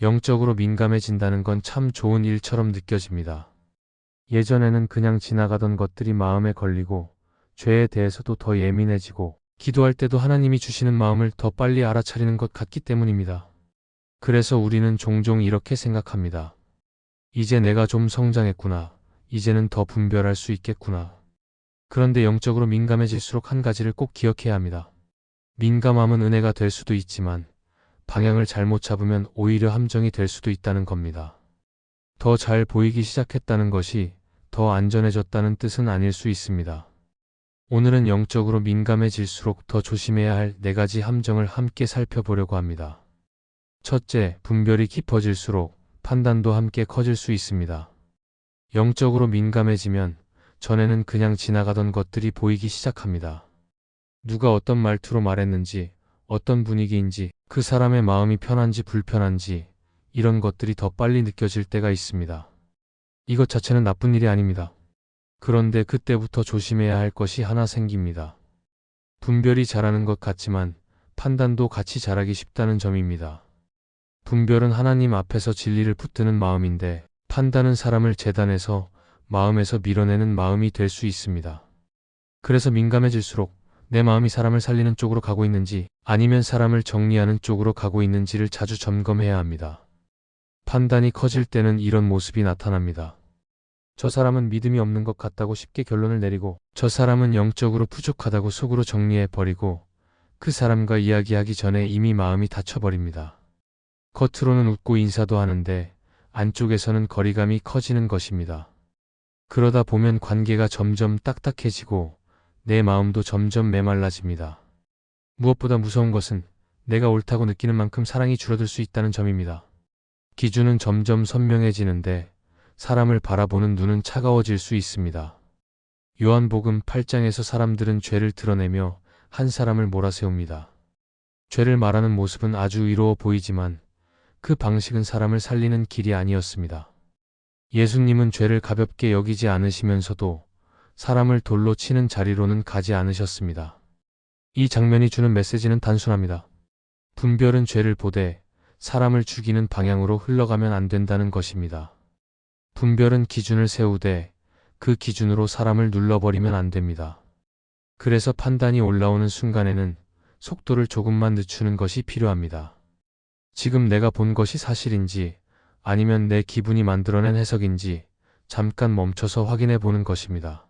영적으로 민감해진다는 건 참 좋은 일처럼 느껴집니다. 예전에는 그냥 지나가던 것들이 마음에 걸리고 죄에 대해서도 더 예민해지고 기도할 때도 하나님이 주시는 마음을 더 빨리 알아차리는 것 같기 때문입니다. 그래서 우리는 종종 이렇게 생각합니다. 이제 내가 좀 성장했구나. 이제는 더 분별할 수 있겠구나. 그런데 영적으로 민감해질수록 한 가지를 꼭 기억해야 합니다. 민감함은 은혜가 될 수도 있지만 방향을 잘못 잡으면 오히려 함정이 될 수도 있다는 겁니다. 더 잘 보이기 시작했다는 것이 더 안전해졌다는 뜻은 아닐 수 있습니다. 오늘은 영적으로 민감해질수록 더 조심해야 할 4가지 함정을 함께 살펴보려고 합니다. 첫째, 분별이 깊어질수록 판단도 함께 커질 수 있습니다. 영적으로 민감해지면 전에는 그냥 지나가던 것들이 보이기 시작합니다. 누가 어떤 말투로 말했는지, 어떤 분위기인지, 그 사람의 마음이 편한지 불편한지 이런 것들이 더 빨리 느껴질 때가 있습니다. 이것 자체는 나쁜 일이 아닙니다. 그런데 그때부터 조심해야 할 것이 하나 생깁니다. 분별이 잘하는 것 같지만 판단도 같이 잘하기 쉽다는 점입니다. 분별은 하나님 앞에서 진리를 붙드는 마음인데 판단은 사람을 재단해서 마음에서 밀어내는 마음이 될 수 있습니다. 그래서 민감해질수록 내 마음이 사람을 살리는 쪽으로 가고 있는지 아니면 사람을 정리하는 쪽으로 가고 있는지를 자주 점검해야 합니다. 판단이 커질 때는 이런 모습이 나타납니다. 저 사람은 믿음이 없는 것 같다고 쉽게 결론을 내리고 저 사람은 영적으로 부족하다고 속으로 정리해버리고 그 사람과 이야기하기 전에 이미 마음이 닫혀버립니다. 겉으로는 웃고 인사도 하는데 안쪽에서는 거리감이 커지는 것입니다. 그러다 보면 관계가 점점 딱딱해지고 내 마음도 점점 메말라집니다. 무엇보다 무서운 것은 내가 옳다고 느끼는 만큼 사랑이 줄어들 수 있다는 점입니다. 기준은 점점 선명해지는데 사람을 바라보는 눈은 차가워질 수 있습니다. 요한복음 8장에서 사람들은 죄를 드러내며 한 사람을 몰아세웁니다. 죄를 말하는 모습은 아주 의로워 보이지만 그 방식은 사람을 살리는 길이 아니었습니다. 예수님은 죄를 가볍게 여기지 않으시면서도 사람을 돌로 치는 자리로는 가지 않으셨습니다. 이 장면이 주는 메시지는 단순합니다. 분별은 죄를 보되 사람을 죽이는 방향으로 흘러가면 안 된다는 것입니다. 분별은 기준을 세우되 그 기준으로 사람을 눌러버리면 안 됩니다. 그래서 판단이 올라오는 순간에는 속도를 조금만 늦추는 것이 필요합니다. 지금 내가 본 것이 사실인지 아니면 내 기분이 만들어낸 해석인지 잠깐 멈춰서 확인해 보는 것입니다.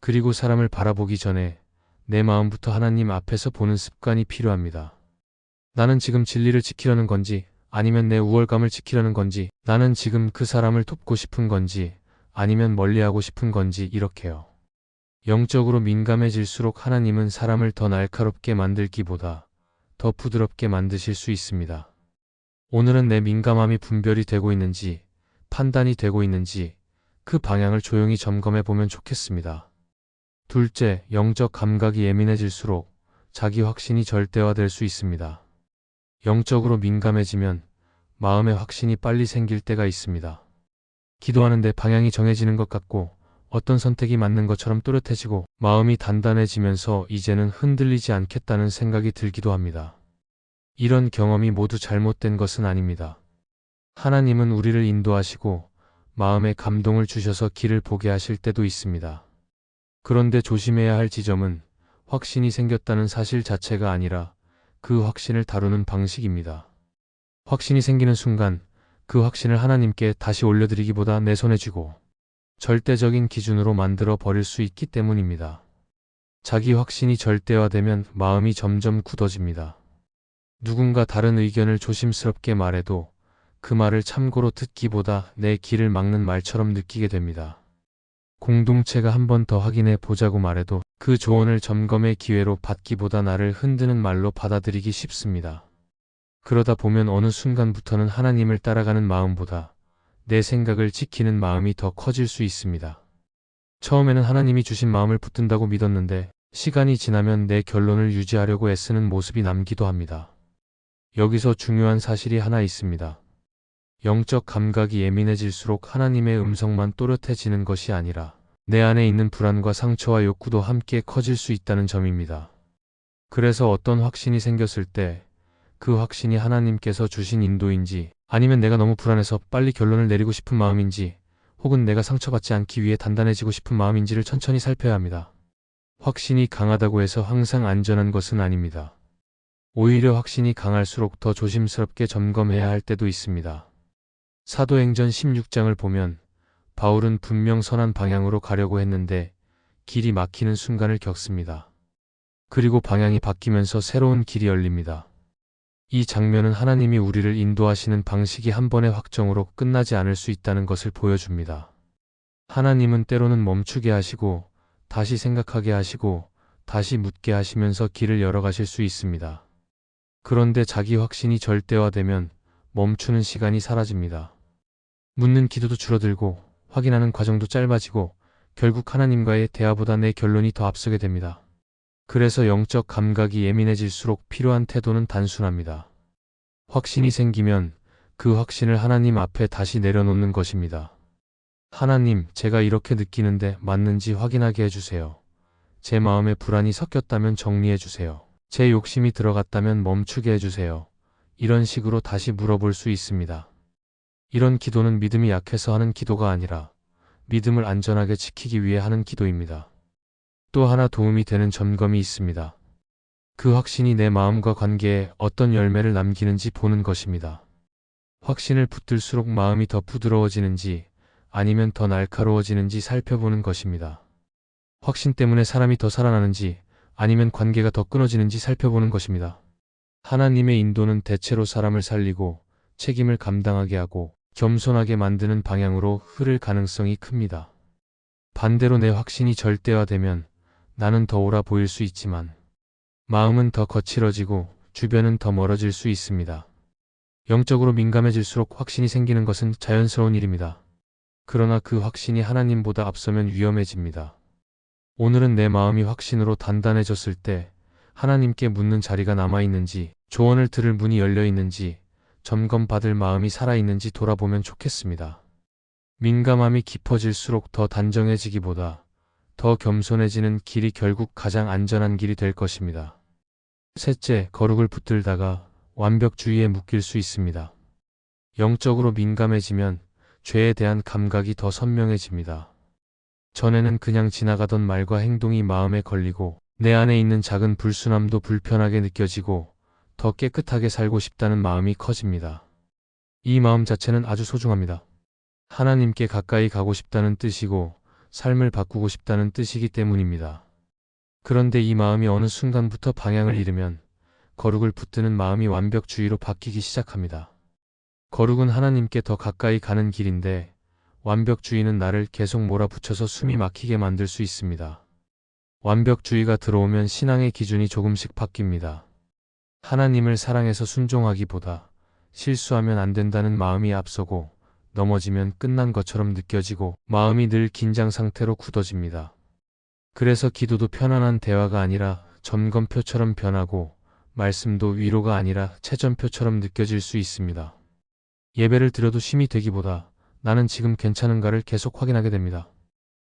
그리고 사람을 바라보기 전에 내 마음부터 하나님 앞에서 보는 습관이 필요합니다. 나는 지금 진리를 지키려는 건지 아니면 내 우월감을 지키려는 건지, 나는 지금 그 사람을 돕고 싶은 건지 아니면 멀리하고 싶은 건지 이렇게요. 영적으로 민감해질수록 하나님은 사람을 더 날카롭게 만들기보다 더 부드럽게 만드실 수 있습니다. 오늘은 내 민감함이 분별이 되고 있는지, 판단이 되고 있는지 그 방향을 조용히 점검해 보면 좋겠습니다. 둘째, 영적 감각이 예민해질수록 자기 확신이 절대화될 수 있습니다. 영적으로 민감해지면 마음의 확신이 빨리 생길 때가 있습니다. 기도하는데 방향이 정해지는 것 같고 어떤 선택이 맞는 것처럼 또렷해지고 마음이 단단해지면서 이제는 흔들리지 않겠다는 생각이 들기도 합니다. 이런 경험이 모두 잘못된 것은 아닙니다. 하나님은 우리를 인도하시고 마음에 감동을 주셔서 길을 보게 하실 때도 있습니다. 그런데 조심해야 할 지점은 확신이 생겼다는 사실 자체가 아니라 그 확신을 다루는 방식입니다. 확신이 생기는 순간 그 확신을 하나님께 다시 올려드리기보다 내 손에 쥐고 절대적인 기준으로 만들어 버릴 수 있기 때문입니다. 자기 확신이 절대화되면 마음이 점점 굳어집니다. 누군가 다른 의견을 조심스럽게 말해도 그 말을 참고로 듣기보다 내 길을 막는 말처럼 느끼게 됩니다. 공동체가 한 번 더 확인해 보자고 말해도 그 조언을 점검의 기회로 받기보다 나를 흔드는 말로 받아들이기 쉽습니다. 그러다 보면 어느 순간부터는 하나님을 따라가는 마음보다 내 생각을 지키는 마음이 더 커질 수 있습니다. 처음에는 하나님이 주신 마음을 붙든다고 믿었는데 시간이 지나면 내 결론을 유지하려고 애쓰는 모습이 남기도 합니다. 여기서 중요한 사실이 하나 있습니다. 영적 감각이 예민해질수록 하나님의 음성만 또렷해지는 것이 아니라 내 안에 있는 불안과 상처와 욕구도 함께 커질 수 있다는 점입니다. 그래서 어떤 확신이 생겼을 때 그 확신이 하나님께서 주신 인도인지 아니면 내가 너무 불안해서 빨리 결론을 내리고 싶은 마음인지, 혹은 내가 상처받지 않기 위해 단단해지고 싶은 마음인지를 천천히 살펴야 합니다. 확신이 강하다고 해서 항상 안전한 것은 아닙니다. 오히려 확신이 강할수록 더 조심스럽게 점검해야 할 때도 있습니다. 사도행전 16장을 보면 바울은 분명 선한 방향으로 가려고 했는데 길이 막히는 순간을 겪습니다. 그리고 방향이 바뀌면서 새로운 길이 열립니다. 이 장면은 하나님이 우리를 인도하시는 방식이 한 번의 확정으로 끝나지 않을 수 있다는 것을 보여줍니다. 하나님은 때로는 멈추게 하시고 다시 생각하게 하시고 다시 묻게 하시면서 길을 열어가실 수 있습니다. 그런데 자기 확신이 절대화되면 멈추는 시간이 사라집니다. 묻는 기도도 줄어들고 확인하는 과정도 짧아지고 결국 하나님과의 대화보다 내 결론이 더 앞서게 됩니다. 그래서 영적 감각이 예민해질수록 필요한 태도는 단순합니다. 확신이 생기면 그 확신을 하나님 앞에 다시 내려놓는 것입니다. 하나님, 제가 이렇게 느끼는데 맞는지 확인하게 해주세요. 제 마음에 불안이 섞였다면 정리해주세요. 제 욕심이 들어갔다면 멈추게 해주세요. 이런 식으로 다시 물어볼 수 있습니다. 이런 기도는 믿음이 약해서 하는 기도가 아니라 믿음을 안전하게 지키기 위해 하는 기도입니다. 또 하나 도움이 되는 점검이 있습니다. 그 확신이 내 마음과 관계에 어떤 열매를 남기는지 보는 것입니다. 확신을 붙들수록 마음이 더 부드러워지는지 아니면 더 날카로워지는지 살펴보는 것입니다. 확신 때문에 사람이 더 살아나는지 아니면 관계가 더 끊어지는지 살펴보는 것입니다. 하나님의 인도는 대체로 사람을 살리고 책임을 감당하게 하고 겸손하게 만드는 방향으로 흐를 가능성이 큽니다. 반대로 내 확신이 절대화되면 나는 더 옳아 보일 수 있지만 마음은 더 거칠어지고 주변은 더 멀어질 수 있습니다. 영적으로 민감해질수록 확신이 생기는 것은 자연스러운 일입니다. 그러나 그 확신이 하나님보다 앞서면 위험해집니다. 오늘은 내 마음이 확신으로 단단해졌을 때 하나님께 묻는 자리가 남아있는지, 조언을 들을 문이 열려있는지, 점검받을 마음이 살아있는지 돌아보면 좋겠습니다. 민감함이 깊어질수록 더 단정해지기보다 더 겸손해지는 길이 결국 가장 안전한 길이 될 것입니다. 셋째, 거룩을 붙들다가 완벽주의에 묶일 수 있습니다. 영적으로 민감해지면 죄에 대한 감각이 더 선명해집니다. 전에는 그냥 지나가던 말과 행동이 마음에 걸리고 내 안에 있는 작은 불순함도 불편하게 느껴지고 더 깨끗하게 살고 싶다는 마음이 커집니다. 이 마음 자체는 아주 소중합니다. 하나님께 가까이 가고 싶다는 뜻이고 삶을 바꾸고 싶다는 뜻이기 때문입니다. 그런데 이 마음이 어느 순간부터 방향을 잃으면 거룩을 붙드는 마음이 완벽주의로 바뀌기 시작합니다. 거룩은 하나님께 더 가까이 가는 길인데 완벽주의는 나를 계속 몰아붙여서 숨이 막히게 만들 수 있습니다. 완벽주의가 들어오면 신앙의 기준이 조금씩 바뀝니다. 하나님을 사랑해서 순종하기보다 실수하면 안 된다는 마음이 앞서고 넘어지면 끝난 것처럼 느껴지고 마음이 늘 긴장 상태로 굳어집니다. 그래서 기도도 편안한 대화가 아니라 점검표처럼 변하고 말씀도 위로가 아니라 채점표처럼 느껴질 수 있습니다. 예배를 드려도 쉼이 되기보다 나는 지금 괜찮은가를 계속 확인하게 됩니다.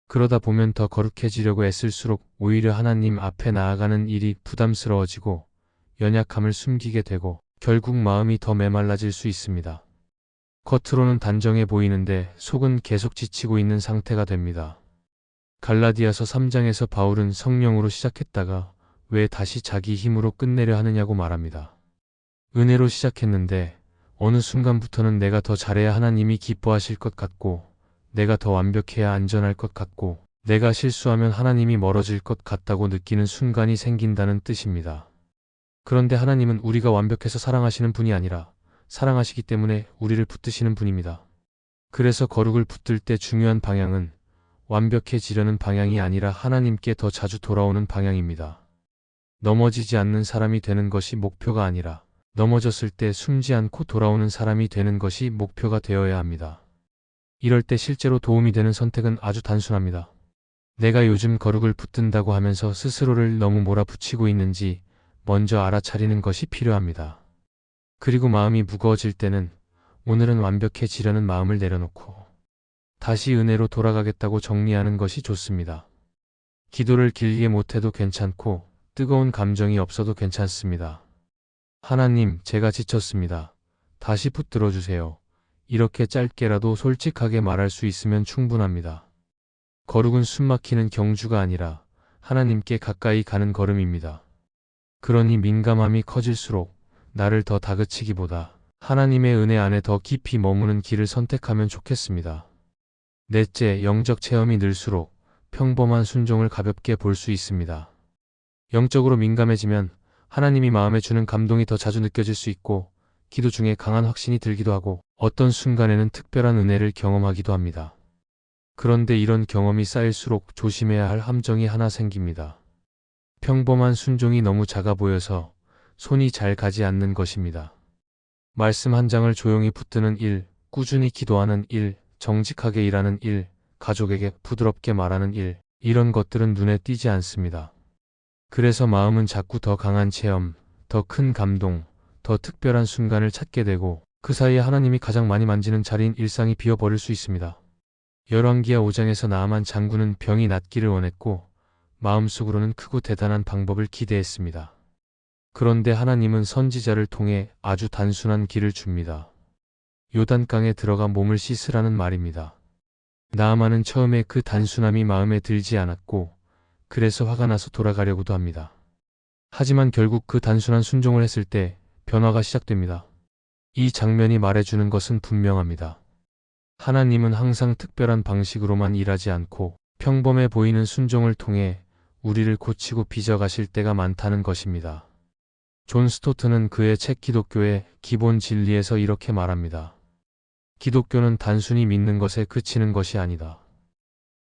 그러다 보면 더 거룩해지려고 애쓸수록 오히려 하나님 앞에 나아가는 일이 부담스러워지고 연약함을 숨기게 되고 결국 마음이 더 메말라질 수 있습니다. 겉으로는 단정해 보이는데 속은 계속 지치고 있는 상태가 됩니다. 갈라디아서 3장에서 바울은 성령으로 시작했다가 왜 다시 자기 힘으로 끝내려 하느냐고 말합니다. 은혜로 시작했는데 어느 순간부터는 내가 더 잘해야 하나님이 기뻐하실 것 같고 내가 더 완벽해야 안전할 것 같고 내가 실수하면 하나님이 멀어질 것 같다고 느끼는 순간이 생긴다는 뜻입니다. 그런데 하나님은 우리가 완벽해서 사랑하시는 분이 아니라 사랑하시기 때문에 우리를 붙드시는 분입니다. 그래서 거룩을 붙들 때 중요한 방향은 완벽해지려는 방향이 아니라 하나님께 더 자주 돌아오는 방향입니다. 넘어지지 않는 사람이 되는 것이 목표가 아니라 넘어졌을 때 숨지 않고 돌아오는 사람이 되는 것이 목표가 되어야 합니다. 이럴 때 실제로 도움이 되는 선택은 아주 단순합니다. 내가 요즘 거룩을 붙든다고 하면서 스스로를 너무 몰아붙이고 있는지 먼저 알아차리는 것이 필요합니다. 그리고 마음이 무거워질 때는 오늘은 완벽해지려는 마음을 내려놓고 다시 은혜로 돌아가겠다고 정리하는 것이 좋습니다. 기도를 길게 못해도 괜찮고 뜨거운 감정이 없어도 괜찮습니다. 하나님, 제가 지쳤습니다. 다시 붙들어 주세요. 이렇게 짧게라도 솔직하게 말할 수 있으면 충분합니다. 거룩은 숨막히는 경주가 아니라 하나님께 가까이 가는 걸음입니다. 그러니 민감함이 커질수록 나를 더 다그치기보다 하나님의 은혜 안에 더 깊이 머무는 길을 선택하면 좋겠습니다. 넷째, 영적 체험이 늘수록 평범한 순종을 가볍게 볼 수 있습니다. 영적으로 민감해지면 하나님이 마음에 주는 감동이 더 자주 느껴질 수 있고 기도 중에 강한 확신이 들기도 하고 어떤 순간에는 특별한 은혜를 경험하기도 합니다. 그런데 이런 경험이 쌓일수록 조심해야 할 함정이 하나 생깁니다. 평범한 순종이 너무 작아 보여서 손이 잘 가지 않는 것입니다. 말씀 한 장을 조용히 붙드는 일, 꾸준히 기도하는 일, 정직하게 일하는 일, 가족에게 부드럽게 말하는 일, 이런 것들은 눈에 띄지 않습니다. 그래서 마음은 자꾸 더 강한 체험, 더 큰 감동, 더 특별한 순간을 찾게 되고 그 사이에 하나님이 가장 많이 만지는 자리인 일상이 비어버릴 수 있습니다. 열왕기하 5장에서 나아만 장군은 병이 낫기를 원했고 마음속으로는 크고 대단한 방법을 기대했습니다. 그런데 하나님은 선지자를 통해 아주 단순한 길을 줍니다. 요단강에 들어가 몸을 씻으라는 말입니다. 나아만은 처음에 그 단순함이 마음에 들지 않았고 그래서 화가 나서 돌아가려고도 합니다. 하지만 결국 그 단순한 순종을 했을 때 변화가 시작됩니다. 이 장면이 말해주는 것은 분명합니다. 하나님은 항상 특별한 방식으로만 일하지 않고 평범해 보이는 순종을 통해 우리를 고치고 빚어가실 때가 많다는 것입니다. 존 스토트는 그의 책 기독교의 기본 진리에서 이렇게 말합니다. 기독교는 단순히 믿는 것에 그치는 것이 아니다.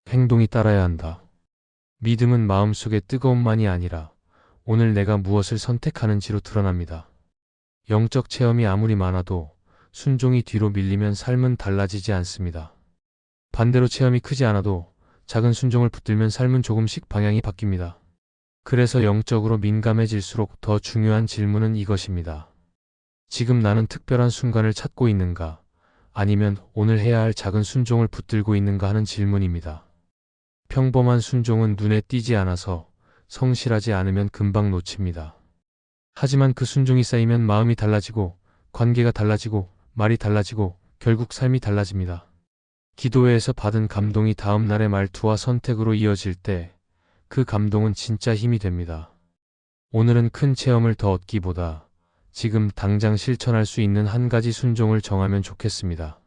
행동이 따라야 한다. 믿음은 마음속의 뜨거움만이 아니라 오늘 내가 무엇을 선택하는지로 드러납니다. 영적 체험이 아무리 많아도 순종이 뒤로 밀리면 삶은 달라지지 않습니다. 반대로 체험이 크지 않아도 작은 순종을 붙들면 삶은 조금씩 방향이 바뀝니다. 그래서 영적으로 민감해질수록 더 중요한 질문은 이것입니다. 지금 나는 특별한 순간을 찾고 있는가? 아니면 오늘 해야 할 작은 순종을 붙들고 있는가 하는 질문입니다. 평범한 순종은 눈에 띄지 않아서 성실하지 않으면 금방 놓칩니다. 하지만 그 순종이 쌓이면 마음이 달라지고 관계가 달라지고 말이 달라지고 결국 삶이 달라집니다. 기도회에서 받은 감동이 다음 날의 말투와 선택으로 이어질 때 그 감동은 진짜 힘이 됩니다. 오늘은 큰 체험을 더 얻기보다 지금 당장 실천할 수 있는 한 가지 순종을 정하면 좋겠습니다.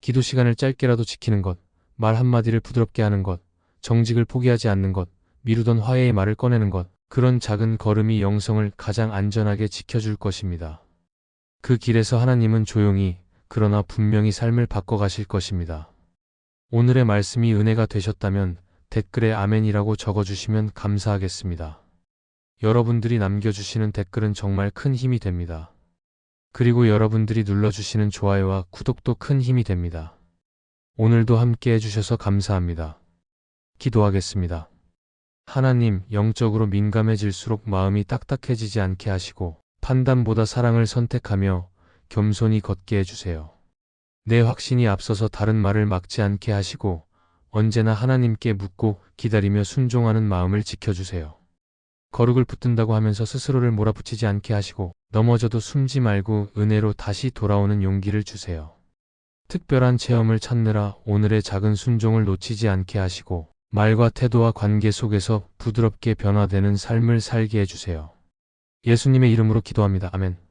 기도 시간을 짧게라도 지키는 것, 말 한마디를 부드럽게 하는 것, 정직을 포기하지 않는 것, 미루던 화해의 말을 꺼내는 것, 그런 작은 걸음이 영성을 가장 안전하게 지켜줄 것입니다. 그 길에서 하나님은 조용히 그러나 분명히 삶을 바꿔가실 것입니다. 오늘의 말씀이 은혜가 되셨다면 댓글에 아멘이라고 적어주시면 감사하겠습니다. 여러분들이 남겨주시는 댓글은 정말 큰 힘이 됩니다. 그리고 여러분들이 눌러주시는 좋아요와 구독도 큰 힘이 됩니다. 오늘도 함께 해주셔서 감사합니다. 기도하겠습니다. 하나님, 영적으로 민감해질수록 마음이 딱딱해지지 않게 하시고 판단보다 사랑을 선택하며 겸손히 걷게 해주세요. 내 확신이 앞서서 다른 말을 막지 않게 하시고 언제나 하나님께 묻고 기다리며 순종하는 마음을 지켜주세요. 거룩을 붙든다고 하면서 스스로를 몰아붙이지 않게 하시고 넘어져도 숨지 말고 은혜로 다시 돌아오는 용기를 주세요. 특별한 체험을 찾느라 오늘의 작은 순종을 놓치지 않게 하시고 말과 태도와 관계 속에서 부드럽게 변화되는 삶을 살게 해주세요. 예수님의 이름으로 기도합니다. 아멘.